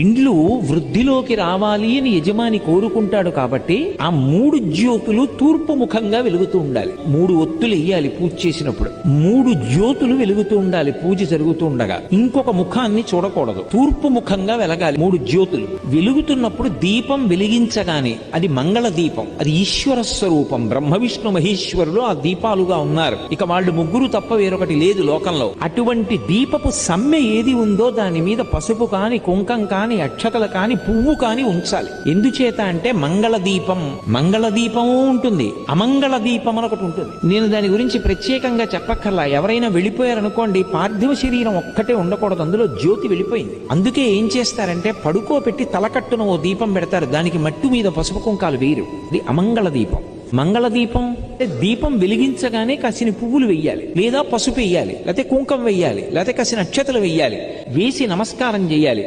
ఇండ్లు వృద్ధిలోకి రావాలి అని యజమాని కోరుకుంటాడు కాబట్టి ఆ 3 జ్యోతులు తూర్పు ముఖంగా వెలుగుతూ ఉండాలి. 3 ఒత్తులు వేయాలి పూజ చేసినప్పుడు. 3 జ్యోతులు వెలుగుతూ ఉండాలి పూజ జరుగుతూ ఉండగా. ఇంకొక ముఖాన్ని చూడకూడదు, తూర్పు ముఖంగా వెలగాలి 3 జ్యోతులు. వెలుగుతున్నప్పుడు దీపం వెలిగించగానే అది మంగళ దీపం, అది ఈశ్వర స్వరూపం. బ్రహ్మ విష్ణు మహేశ్వరులు ఆ దీపాలుగా ఉన్నారు. ఇక వాళ్ళు ముగ్గురు తప్ప వేరొకటి లేదు లోకంలో. అటువంటి దీపపు సమ్మె ఏది ఉందో దాని మీద పసుపు కాని, కుంకం కాని, అక్షతలు కాని, పువ్వు కాని ఉంచాలి. ఎందుచేత అంటే మంగళ దీపము ఉంటుంది, అమంగళ దీపం అని ఒకటి ఉంటుంది. నేను దాని గురించి ప్రత్యేకంగా చెప్పక్కర్లా. ఎవరైనా వెళ్ళిపోయారనుకోండి, పార్థివ శరీరం ఒక్కటే ఉండకూడదు, అందులో జ్యోతి వెళ్ళిపోయింది. అందుకే ఏం చేస్తారంటే పడుకోబెట్టి తలకట్టున ఓ దీపం పెడతారు, దానికి మట్టు మీద పసుపు కుంకాలు వేయరు. ఇది అమంగళ దీపం. మంగళ దీపం అంటే దీపం వెలిగించగానే కాసిన పువ్వులు వెయ్యాలి, లేదా పసుపు వెయ్యాలి, లేకపోతే కుంకం వెయ్యాలి, లేకపోతే కాసిన అక్షతలు వెయ్యాలి, వేసి నమస్కారం చేయాలి.